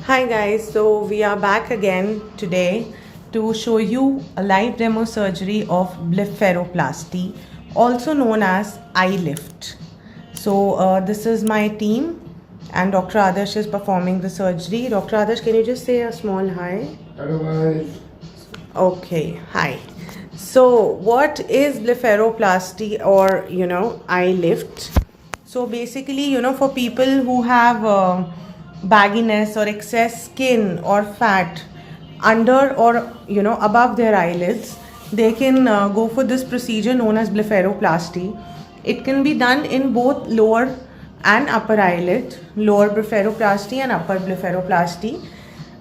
Hi guys, so we are back again today to show you a live demo surgery of blepharoplasty, also known as eye lift. So this is my team and Dr. Adarsh is performing the surgery. Dr. Adarsh, can you just say a small hi? Hello guys. Okay, hi. So what is blepharoplasty or eye lift? So basically, for people who have bagginess or excess skin or fat under or above their eyelids, they can go for this procedure known as blepharoplasty. It can be done in both lower and upper eyelid, lower blepharoplasty and upper blepharoplasty.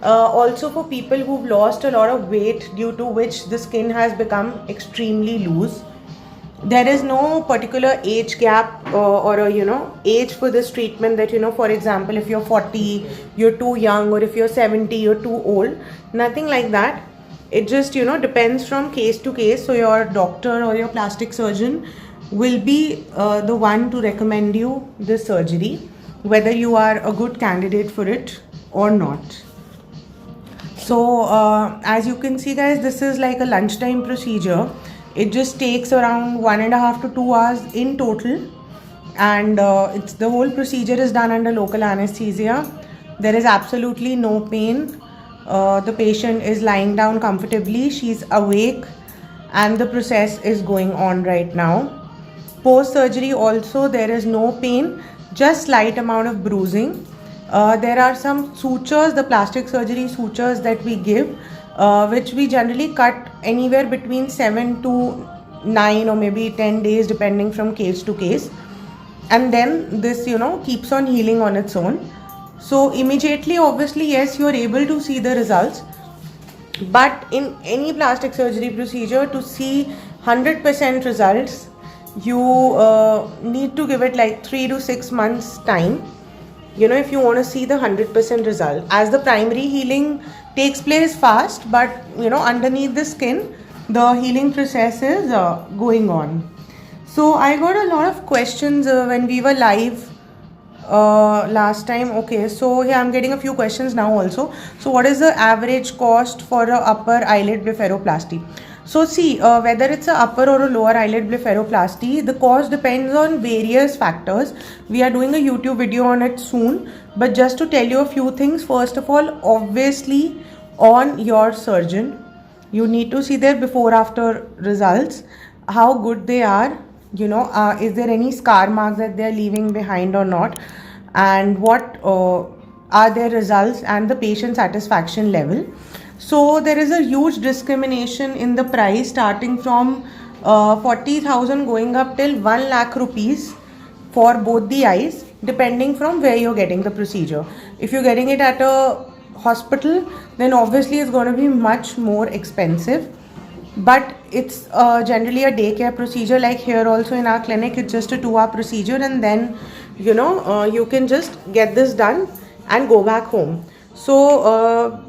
Also for people who've lost a lot of weight due to which the skin has become extremely loose. There is no particular age gap or a age for this treatment that for example if you're 40 you're too young, or if you're 70 you're too old. Nothing like that. It just depends from case to case. So your doctor or your plastic surgeon will be the one to recommend you this surgery, whether you are a good candidate for it or not. So as you can see guys, this is like a lunchtime procedure. It just takes around 1.5 to 2 hours in total, and it's the whole procedure is done under local anesthesia. There is absolutely no pain. The patient is lying down comfortably, she's awake, and the process is going on right now. Post surgery also there is no pain, just slight amount of bruising. There are some sutures, the plastic surgery sutures that we give, which we generally cut anywhere between 7 to 9 or maybe 10 days depending from case to case, and then this keeps on healing on its own. So immediately, obviously, yes, you are able to see the results, but in any plastic surgery procedure, to see 100% results, you need to give it like 3 to 6 months time, if you want to see the 100% result, as the primary healing takes place fast, but underneath the skin the healing process is going on. So I got a lot of questions when we were live last time. Okay, so here I'm getting a few questions now also. So what is the average cost for a upper eyelid blepharoplasty? So see, whether it's a upper or a lower eyelid blepharoplasty, the cost depends on various factors. We are doing a YouTube video on it soon, but just to tell you a few things, first of all, obviously on your surgeon, you need to see their before after results, how good they are, is there any scar marks that they are leaving behind or not, and what are their results and the patient satisfaction level. So there is a huge discrimination in the price, starting from 40,000 going up till 1 lakh rupees for both the eyes, depending from where you're getting the procedure. If you're getting it at a hospital, then obviously it's going to be much more expensive. But it's generally a daycare procedure. Like here also in our clinic, it's just a 2-hour procedure, and then you can just get this done and go back home. So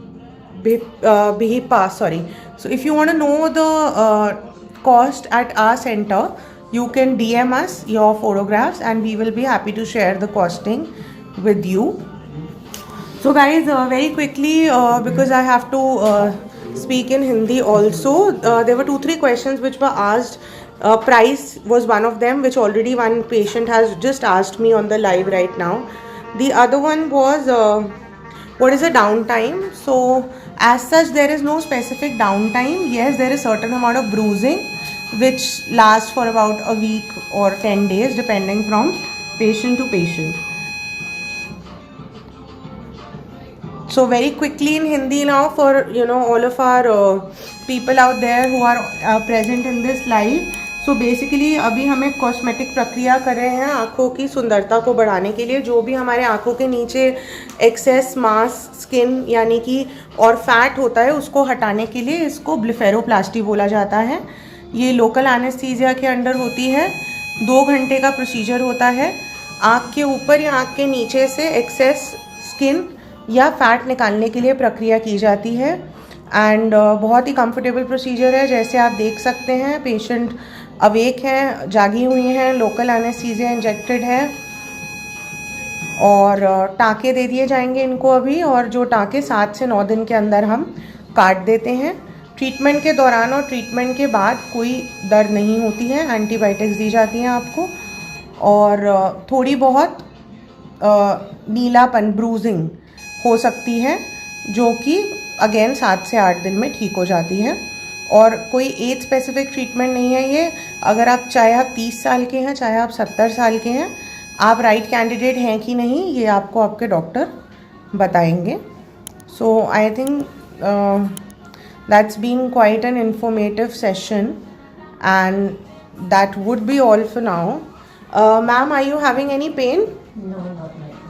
sorry. So if you want to know the cost at our center, you can DM us your photographs and we will be happy to share the costing with you. So guys, very quickly, because I have to speak in Hindi also, there were 2-3 questions which were asked. Price was one of them, which already one patient has just asked me on the live right now. The other one was what is the downtime? So as such, there is no specific downtime. Yes, there is certain amount of bruising which lasts for about a week or 10 days depending from patient to patient. So very quickly in Hindi now for all of our people out there who are present in this live. So basically अभी हम एक cosmetic प्रक्रिया कर रहे हैं आँखों की सुंदरता को बढ़ाने के लिए. जो भी हमारे आँखों के नीचे एक्सेस मास स्किन यानी कि और फैट होता है, उसको हटाने के लिए इसको ब्लेफेरोप्लास्टी बोला जाता है. ये लोकल एनेस्थीसिया के अंडर होती है. 2 घंटे का प्रोसीजर होता है. आँख के ऊपर या आँख के नीचे से एक्सेस स्किन या फैट निकालने के लिए प्रक्रिया की जाती है. एंड बहुत ही कंफर्टेबल प्रोसीजर है. जैसे आप देख सकते हैं, पेशेंट अवेक हैं, जागी हुई हैं, लोकल एनेस्थीसिया इंजेक्टेड है और टाँके दे दिए जाएंगे इनको अभी, और जो टाँके 7 से 9 दिन के अंदर हम काट देते हैं। ट्रीटमेंट के दौरान और ट्रीटमेंट के बाद कोई दर्द नहीं होती है, एंटीबायोटिक्स दी जाती हैं आपको, और थोड़ी बहुत नीलापन, ब्रूजिंग हो सकती है, जो कि अगेन 7 से 8 दिन में ठीक हो जाती है। और कोई एज स्पेसिफिक ट्रीटमेंट नहीं है ये। अगर आप, चाहे आप 30 साल के हैं, चाहे आप 70 साल के हैं, आप राइट कैंडिडेट हैं कि नहीं, ये आपको आपके डॉक्टर बताएंगे। So I think that's been quite an informative session, and that would be all for now. Ma'am, are you having any pain? No, not right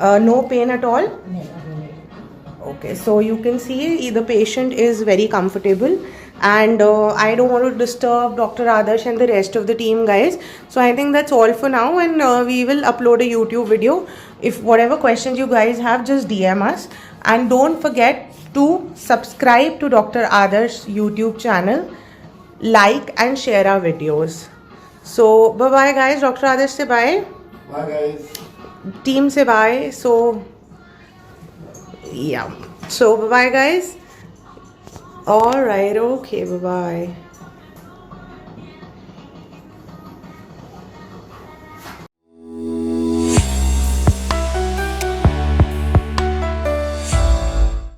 now. No pain at all? Never. Okay, so you can see the patient is very comfortable, and I don't want to disturb Dr. Adarsh and the rest of the team, guys. So I think that's all for now, and we will upload a YouTube video. If whatever questions you guys have, just DM us, and don't forget to subscribe to Dr. Adarsh YouTube channel, like and share our videos. So bye bye guys. Dr. Adarsh say bye. Bye guys. Team say bye. So yeah, so bye bye guys. All right, okay, bye bye.